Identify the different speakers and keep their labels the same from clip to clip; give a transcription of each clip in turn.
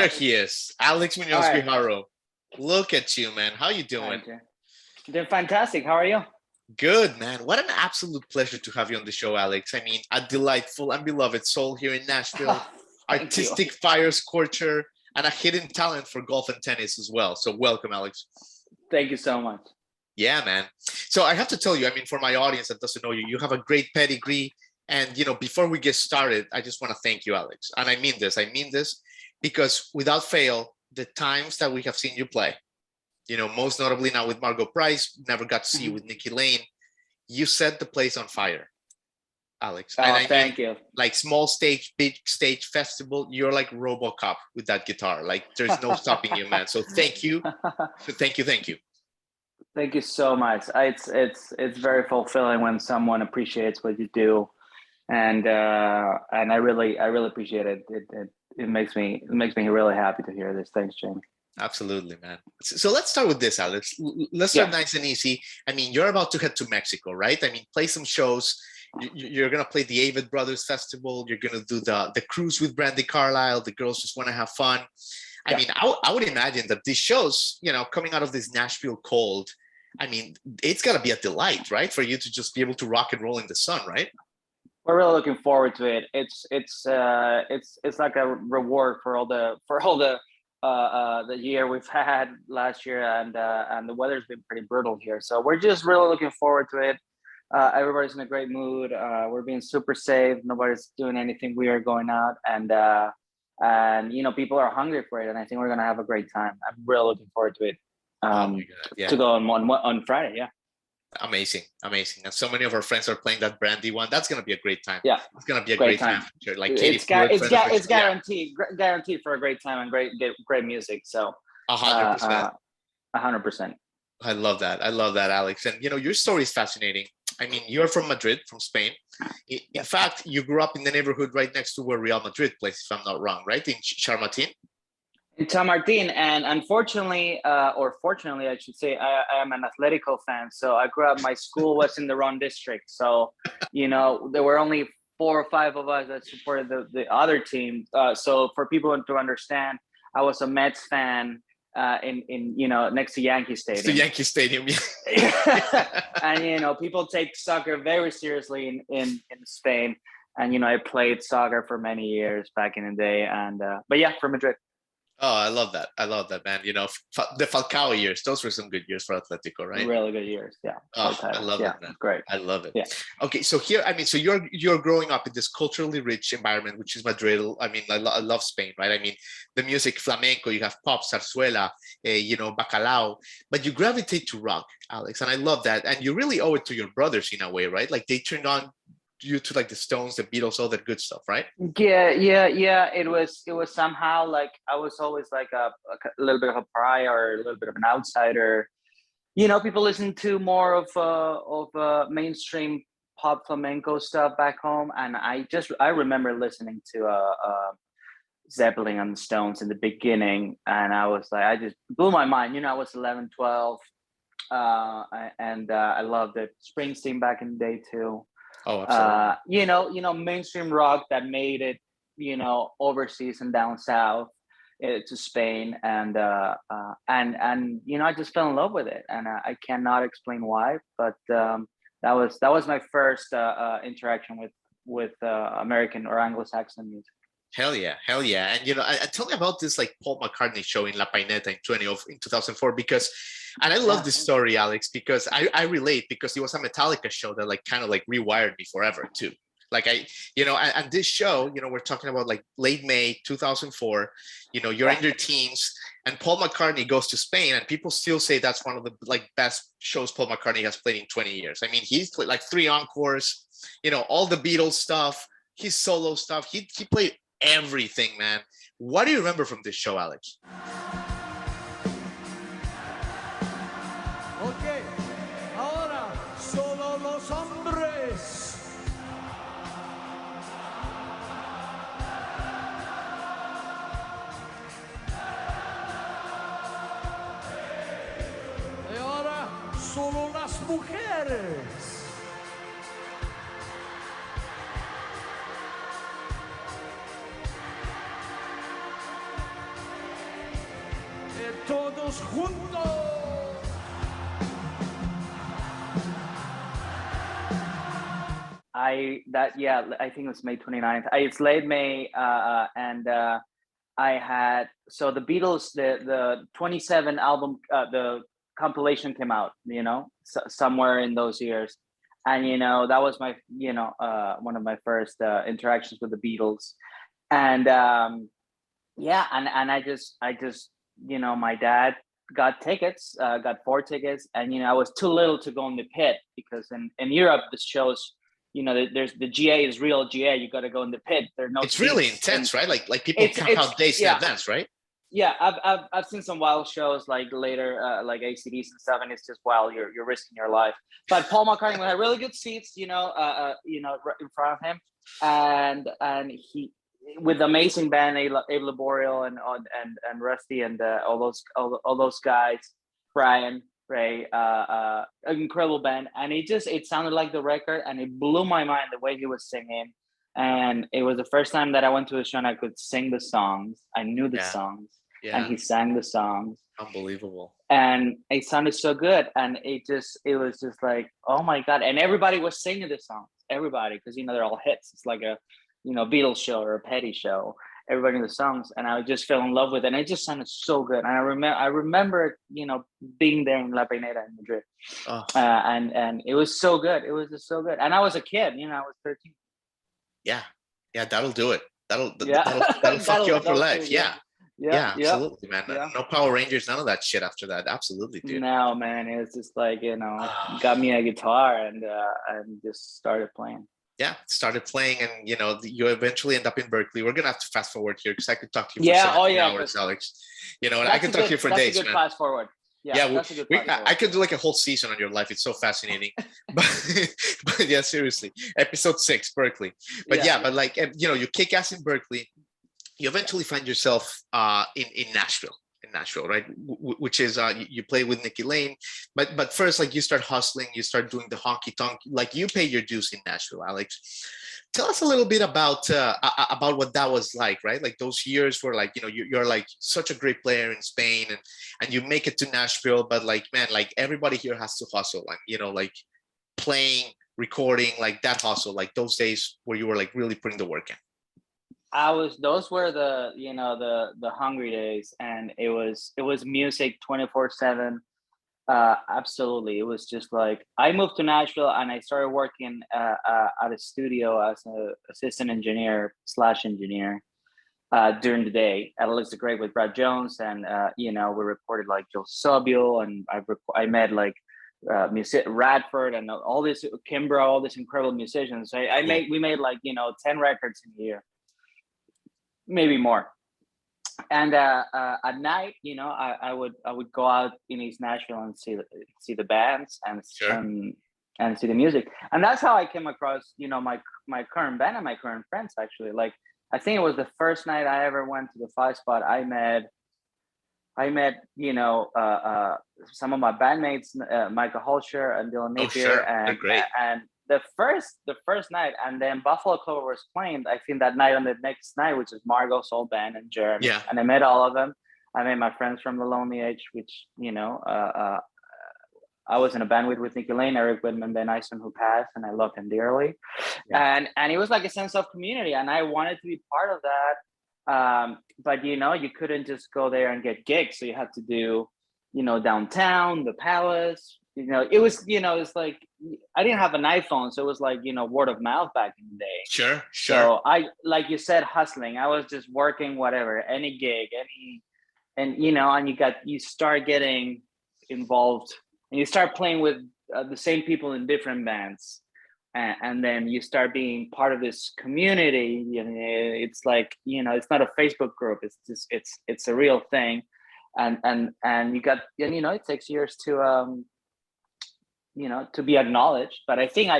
Speaker 1: There he is, Alex
Speaker 2: All
Speaker 1: Munoz
Speaker 2: right.
Speaker 1: Guijaro. Look at you, man. How you doing?
Speaker 2: Hi, Jay. Doing fantastic. How are you?
Speaker 1: Good, man. What an absolute pleasure to have you on the show, Alex. I mean, a delightful and beloved soul here in Nashville,
Speaker 2: Thank you.
Speaker 1: artistic fire scorcher, and a hidden talent for golf and tennis as well. So welcome, Alex.
Speaker 2: Thank you so much.
Speaker 1: Yeah, man. So I have to tell you, I mean, for my audience that doesn't know you, you have a great pedigree. And, before we get started, I just want to thank you, Alex. And I mean this because without fail, the times that we have seen you play, most notably now with Margo Price, never got to see you with Nikki Lane, you set the place on fire, Alex. And I
Speaker 2: Thank
Speaker 1: mean,
Speaker 2: you.
Speaker 1: like small stage, big stage festival, you're like RoboCop with that guitar. Like there's no stopping you, man. So thank you. Thank you.
Speaker 2: Thank you so much. It's very fulfilling when someone appreciates what you do, and I really appreciate it. It makes me really happy to hear this. Thanks, Jamie.
Speaker 1: Absolutely, man. So let's start with this, Alex. Let's start nice and easy. I mean, you're about to head to Mexico, right? I mean, play some shows. You're going to play the Avid Brothers Festival. You're going to do the cruise with Brandy Carlisle. The girls just want to have fun. I mean, I would imagine that these shows, coming out of this Nashville cold, I mean, it's got to be a delight, right? For you to just be able to rock and roll in the sun, right?
Speaker 2: We're really looking forward to it. It's like a reward for all the year we've had last year, and the weather's been pretty brutal here. So we're just really looking forward to it. Everybody's in a great mood. We're being super safe. Nobody's doing anything weird going out, and people are hungry for it. And I think we're gonna have a great time. I'm really looking forward to it. To go on Friday. Yeah.
Speaker 1: Amazing. And so many of our friends are playing that Brandy one. That's gonna be a great time.
Speaker 2: Yeah,
Speaker 1: it's gonna be a great time. Like Katie,
Speaker 2: it's guaranteed for a great time and great music. So
Speaker 1: 100%.
Speaker 2: 100%.
Speaker 1: I love that, Alex. And your story is fascinating. I mean, you're from Madrid, from Spain. In fact, you grew up in the neighborhood right next to where Real Madrid plays, if I'm not wrong, right? In Chamartin?
Speaker 2: In Chamartin, and unfortunately, or fortunately, I should say, I am an Atletico fan. So I grew up, my school was in the wrong district. So, there were only 4 or 5 of us that supported the other team. So for people to understand, I was a Mets fan in next to Yankee Stadium.
Speaker 1: It's the Yankee Stadium, yeah.
Speaker 2: And, people take soccer very seriously in Spain. And, I played soccer for many years back in the day. And but yeah, from Madrid.
Speaker 1: Oh, I love that, man. The Falcao years, those were some good years for Atletico, right?
Speaker 2: Really good years, yeah.
Speaker 1: Oh, I love it, man.
Speaker 2: Great.
Speaker 1: I love it.
Speaker 2: Yeah.
Speaker 1: Okay, so here, I mean, so you're growing up in this culturally rich environment, which is Madrid. I mean, I love Spain, right? I mean, the music, flamenco, you have pop, zarzuela, bacalao, but you gravitate to rock, Alex, and I love that. And you really owe it to your brothers in a way, right? Like they turned on you to like the Stones, the Beatles, all that good stuff, right?
Speaker 2: Yeah. It was somehow like I was always like a little bit of a pariah or a little bit of an outsider. People listen to more of mainstream pop flamenco stuff back home, and I remember listening to Zeppelin and the Stones in the beginning, and I was like, I just blew my mind. I was 11, 12, and I loved it. Springsteen back in the day too.
Speaker 1: Oh, absolutely.
Speaker 2: Mainstream rock that made it, overseas and down south to Spain, and I just fell in love with it, and I cannot explain why, but that was my first interaction with American or Anglo-Saxon music.
Speaker 1: Hell yeah. And tell me about this like Paul McCartney show in La Paineta in 2004, because, and I love this story, Alex, because I relate, because it was a Metallica show that like kind of like rewired me forever too. Like and this show, we're talking about like late May 2004, you're in your teens, and Paul McCartney goes to Spain, and people still say that's one of the like best shows Paul McCartney has played in 20 years. I mean, he's played like 3 encores, all the Beatles stuff, his solo stuff. He played everything, man. What do you remember from this show, Alex?
Speaker 3: Okay, ahora solo los hombres. Y ahora solo las mujeres. todos juntos.
Speaker 2: I think it was May 29th. It's late May, and I had, so the Beatles, the 27 album, the compilation came out, somewhere in those years, and that was my one of my first interactions with the Beatles, and and I just my dad got tickets, got 4 tickets, and I was too little to go in the pit, because in Europe the shows, there's the GA is real GA. You got to go in the pit. There's no.
Speaker 1: It's really intense, right? Like people camp out days in advance, right?
Speaker 2: Yeah, I've seen some wild shows like later, like ACDs and stuff, and it's just wild. You're risking your life. But Paul McCartney had really good seats, in front of him, and he, with amazing band, Abe Laboriel and Rusty and all those guys, Brian, Ray, an incredible band, and it sounded like the record, and it blew my mind the way he was singing, and it was the first time that I went to a show and I could sing the songs. I knew the songs, and he sang the songs.
Speaker 1: Unbelievable.
Speaker 2: And it sounded so good, and it was just like, oh my god, and everybody was singing the songs, everybody, because they're all hits. It's like a Beatles show or a Petty show. Everybody in the songs, and I just fell in love with it, and it just sounded so good. And I remember being there in La Pineda in Madrid, and it was so good. It was just so good, and I was a kid, I was 13.
Speaker 1: Yeah, that'll do it. That'll fuck you up for life. Yeah, absolutely, man.
Speaker 2: Yeah.
Speaker 1: No Power Rangers, none of that shit after that. Absolutely, dude.
Speaker 2: No, man, it was just like got me a guitar and just started playing.
Speaker 1: Yeah, started playing, and you eventually end up in Berklee. We're gonna have to fast forward here, because I could talk to you for 17 hours, Alex. And I could talk to you for days,
Speaker 2: man. Fast forward. Yeah, that's a good fast forward.
Speaker 1: I could do like a whole season on your life. It's so fascinating. but yeah, seriously, episode 6, Berklee. But like you kick ass in Berklee. You eventually find yourself in Nashville. Right? Which is you play with Nikki Lane, but first, like, you start hustling, you start doing the honky tonk, like you pay your dues in Nashville. Alex, tell us a little bit about what that was like, right? Like those years where, like, you're like such a great player in Spain, and you make it to Nashville, but like, man, like everybody here has to hustle, like like playing, recording, like that hustle, like those days where you were like really putting the work in.
Speaker 2: Those were the the hungry days, and it was music 24/7. Absolutely, it was just like, I moved to Nashville and I started working at a studio as an assistant engineer / engineer during the day at Elixir Great with Brad Jones, and we recorded like Joe Sobio, and I met like Radford and all this Kimbrough, all these incredible musicians. We made like 10 records in a year, maybe more. And at night, I would go out in East Nashville and see the bands and see the music. And that's how I came across my current band and my current friends, actually. Like, I think it was the first night I ever went to the 5 Spot. I met some of my bandmates, Michael Holscher and Dylan Napier, and the first night, and then Buffalo Clover was playing, I think, that night. On the next night, which is Margo's old band and Jeremy, and I met all of them. I met my friends from The Lonely Age, which I was in a band with Nikki Lane, Eric Whitman, Ben Eisen, who passed, and I loved him dearly. And it was like a sense of community, and I wanted to be part of that. But you couldn't just go there and get gigs, so you had to do downtown, the Palace. It was it's like, I didn't have an iPhone, so it was like word of mouth back in the day.
Speaker 1: Sure.
Speaker 2: So I, like you said, hustling. I was just working whatever, any gig, and you start getting involved, and you start playing with the same people in different bands, and then you start being part of this community. It's like it's not a Facebook group. It's just it's a real thing, and you got, it takes years to to be acknowledged. But I think I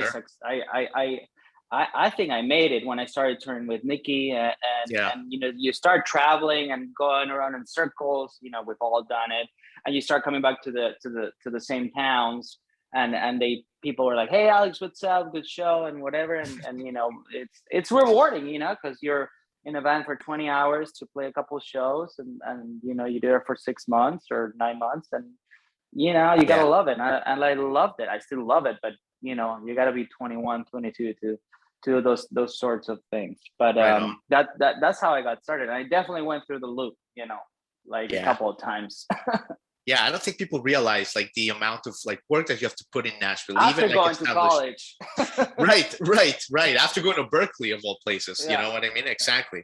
Speaker 2: think I made it when I started touring with Nikki, and you start traveling and going around in circles. We've all done it, and you start coming back to the same towns, and people were like, "Hey, Alex, what's up? Good show," and whatever, and it's rewarding, because you're in a band for 20 hours to play a couple shows, and you know, you do it for 6 months or 9 months, and you know, you gotta love it. And I loved it. I still love it, but you know, you gotta be 21, 22 to do those sorts of things. But that's how I got started. And I definitely went through the loop, you know, like a couple of times.
Speaker 1: Yeah, I don't think people realize like the amount of like work that you have to put in Nashville.
Speaker 2: After
Speaker 1: even
Speaker 2: going
Speaker 1: like
Speaker 2: to college.
Speaker 1: right. After going to Berklee of all places, you know what I mean? Exactly.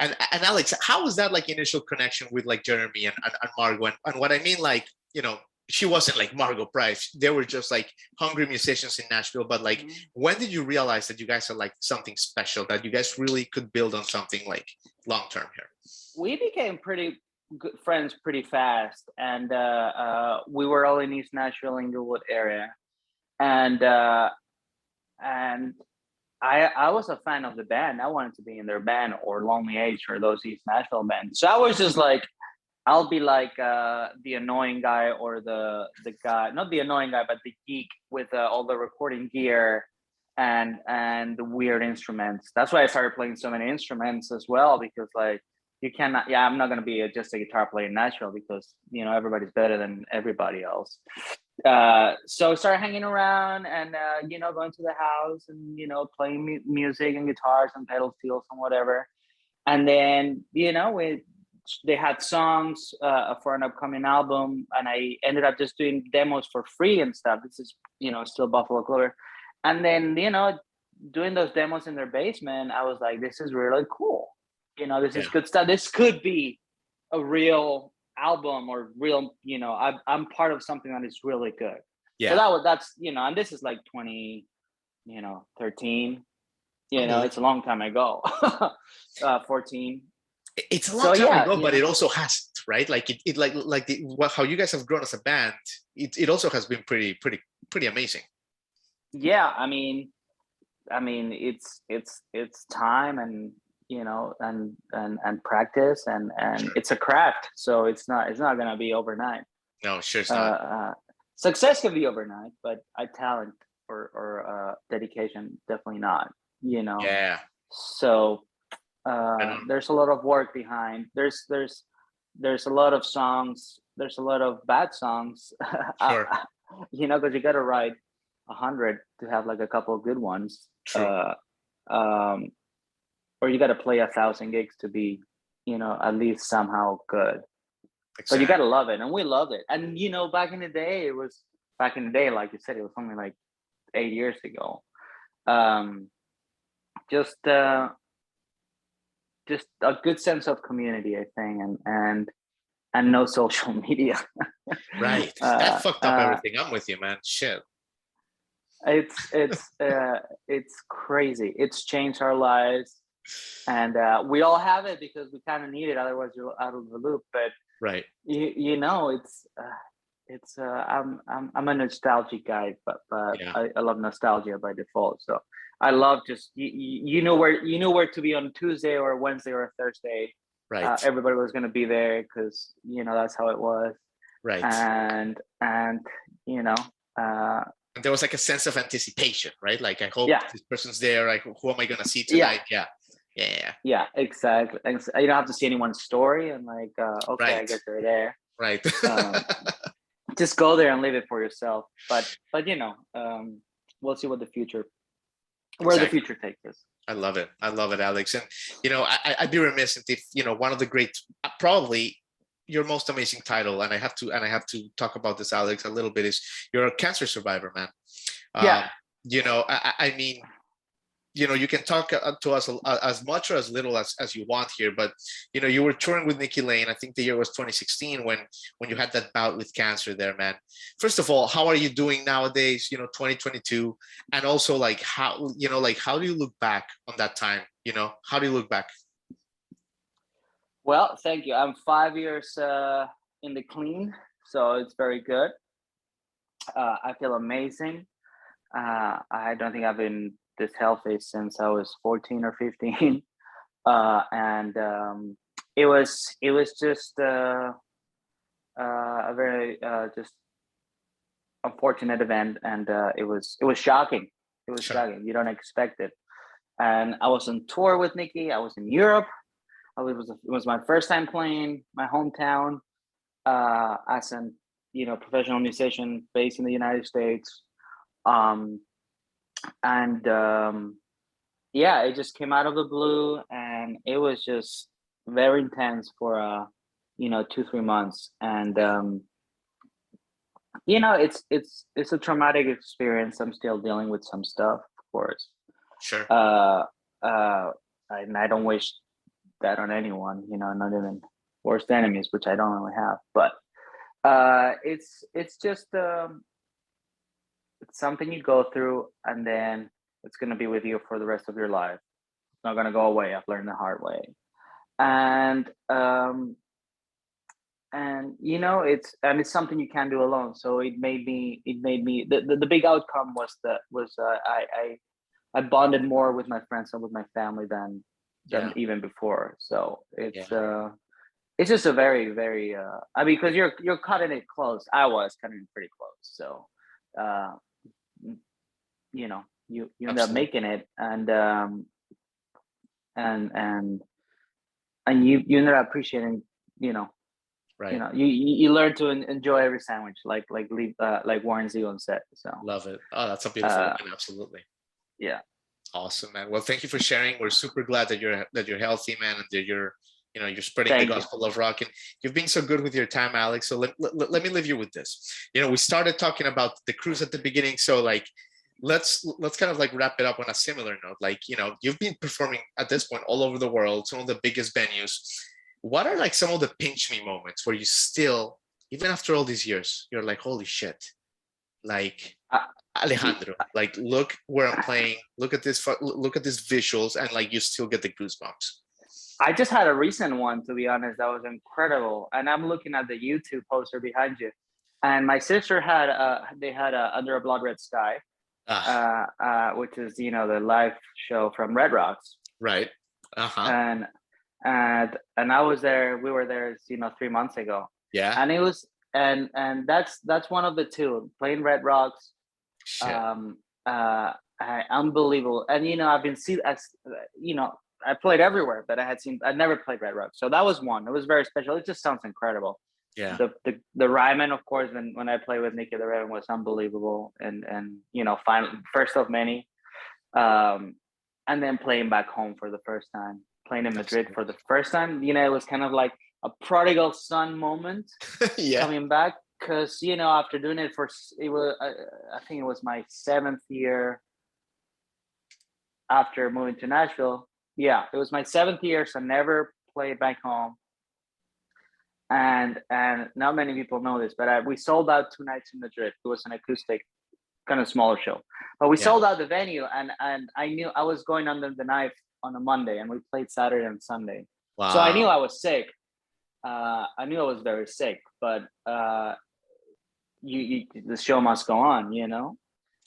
Speaker 1: And Alex, how was that like initial connection with like Jeremy and Margo? And what I mean, like, you know, she wasn't like Margo Price. They were just like hungry musicians in Nashville. But like, when did you realize that you guys are like something special, that you guys really could build on something like long term here?
Speaker 2: We became pretty good friends pretty fast, and we were all in East Nashville, Inglewood area, and I was a fan of the band. I wanted to be in their band, or Lonely Age, or those East Nashville bands. So I was just like, I'll be like the annoying guy, or the guy, not the annoying guy, but the geek with all the recording gear and the weird instruments. That's why I started playing so many instruments as well, because like, you cannot, I'm not going to be just a guitar player in Nashville, because, you know, everybody's better than everybody else. So I started hanging around and, you know, going to the house and, you know, playing music and guitars and pedal steels and whatever. And then, you know, they had songs for an upcoming album, and I ended up just doing demos for free and stuff. This is, you know, still Buffalo Clover. And then, you know, doing those demos in their basement, I was like, this is really cool. You know, this is good stuff. This could be a real album, or real, you know, I'm part of something that is really good. Yeah. So that's, you know, and this is like 2013, you know, it's a long time ago, 14.
Speaker 1: It's a long time ago, but it also hasn't, right? Like it how you guys have grown as a band. It also has been pretty amazing. Yeah.
Speaker 2: I mean, it's time, and, you know, and practice, and it's a craft. So it's not going to be overnight.
Speaker 1: No, sure it's not.
Speaker 2: Success can be overnight, but talent or dedication, definitely not, you know?
Speaker 1: Yeah.
Speaker 2: So there's a lot of work behind. There's a lot of songs. There's a lot of bad songs,
Speaker 1: sure.
Speaker 2: You know, because you got to write 100 to have like a couple of good ones.
Speaker 1: True.
Speaker 2: Or you got to play 1,000 gigs to be, you know, at least somehow good. Exactly. But you got to love it, and we loved it. And, you know, back in the day, like you said, it was something like 8 years ago. Just a good sense of community, I think, and no social media.
Speaker 1: Right. That fucked up everything. I'm with you, man. Shit.
Speaker 2: It's crazy. It's changed our lives. And we all have it because we kind of need it, otherwise you're out of the loop. But
Speaker 1: right,
Speaker 2: you know, it's I'm a nostalgic guy, but I love nostalgia by default. So I love just you know where to be on Tuesday or Wednesday or Thursday. Right, everybody was going to be there because, you know, that's how it was. Right, and you know.
Speaker 1: And there was like a sense of anticipation, right? Like, I hope this person's there. Like, who am I going to see tonight? Yeah, exactly. And you don't have to see anyone's story and like, okay, I guess they're there. Right. Just go there and live it for yourself. But you know, we'll see what the future takes us. I love it, Alex. And, you know, I'd be remiss if, you know, one of the great, probably your most amazing title, and I have to talk about this, Alex, a little bit, is you're a cancer survivor, man. You know, I mean, you know, you can talk to us as much or as little as you want here, but, you know, you were touring with Nikki Lane. I think the year was 2016 when you had that bout with cancer there, man. First of all, how are you doing nowadays, you know, 2022? And also, like, how, you know, like, how do you look back on that time? You know, how do you look back? Well, thank you. I'm 5 years in the clean, so it's very good. I feel amazing. I don't think I've been this healthy since I was 14 or 15, and it was just a very just unfortunate event, and it was shocking. It was shocking. You don't expect it. And I was on tour with Nikki. I was in Europe
Speaker 2: it was my first time playing my hometown as an professional musician based in the United States. And yeah, it just came out of the blue, and it was just very intense for 2-3 months. And it's a traumatic experience. I'm still dealing with some stuff, of course.
Speaker 1: Sure.
Speaker 2: And I don't wish that on anyone, not even worst enemies, which I don't really have. But it's just it's something you go through, and then it's going to be with you for the rest of your life. It's not going to go away. I've learned the hard way. And it's something you can't do alone. So it made me the big outcome was I bonded more with my friends and with my family than even before. So it's just a very, very because you're cutting it close. I was cutting it pretty close. So you end up making it, and you end up appreciating,
Speaker 1: right.
Speaker 2: You learn to enjoy every sandwich, like Warren Zevon said. So
Speaker 1: Love it. Oh, that's a beautiful line. Absolutely.
Speaker 2: Yeah.
Speaker 1: Awesome, man. Well, thank you for sharing. We're super glad that you're healthy, man, and that you're spreading the gospel of rock. And you've been so good with your time, Alex. So let me leave you with this. We started talking about the cruise at the beginning. So like, let's kind of like wrap it up on a similar note. Like, you've been performing at this point all over the world, some of the biggest venues. What are like some of the pinch me moments where you still, even after all these years, you're like, holy shit, like Alejandro, like, look where I'm playing, look at these visuals, and like you still get the goosebumps.
Speaker 2: I just had a recent one, to be honest, that was incredible. And I'm looking at the YouTube poster behind you, and my sister had Under a Blood Red Sky, which is the live show from Red Rocks,
Speaker 1: right?
Speaker 2: And I was there. We were there 3 months ago.
Speaker 1: Yeah.
Speaker 2: And it was and that's one of the two, playing Red Rocks. Unbelievable. And I've been I played everywhere, but I'd never played Red Rocks. So that was one. It was very special. It just sounds incredible.
Speaker 1: Yeah.
Speaker 2: The Ryman, of course, when I played with Nikki Lane, was unbelievable, and finally, first of many. And then playing back home for the first time, playing in Madrid for the first time, it was kind of like a prodigal son moment.
Speaker 1: Yeah.
Speaker 2: Coming back, because after doing it I think it was my 7th year after moving to Nashville. Yeah, it was my 7th year, so I never played back home. And not many people know this, but we sold out 2 nights in Madrid. It was an acoustic, kind of smaller show, but we sold out the venue, and I knew I was going under the knife on a Monday, and we played Saturday and Sunday.
Speaker 1: Wow.
Speaker 2: So I knew I was sick. I knew I was very sick, but the show must go on,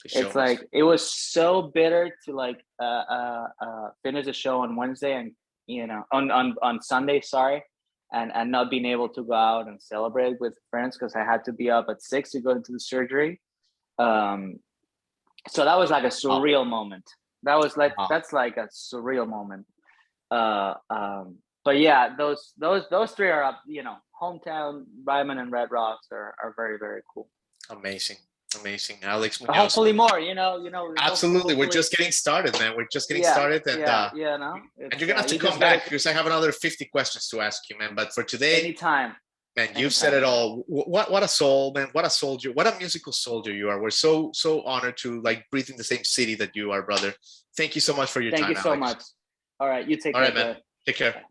Speaker 2: It's like, it was so bitter to like finish the show on Wednesday and on Sunday, sorry, and not being able to go out and celebrate with friends because I had to be up at 6 to go into the surgery. So that was like a surreal moment. That was like that's like a surreal moment. But yeah, those 3 are up. Hometown, Ryman, and Red Rocks are very, very cool.
Speaker 1: Amazing, Alex Munoz.
Speaker 2: Hopefully more.
Speaker 1: Absolutely, we're just getting started, man. We're just getting started, and
Speaker 2: and
Speaker 1: you're gonna have to come back because I have another 50 questions to ask you, man. But for today,
Speaker 2: anytime.
Speaker 1: Man, you've said it all. What a soul, man. What a soldier. What a musical soldier you are. We're so honored to like breathe in the same city that you are, brother. Thank you so much for your time.
Speaker 2: Thank you so much. All right, you take care.
Speaker 1: All right, man. Take care.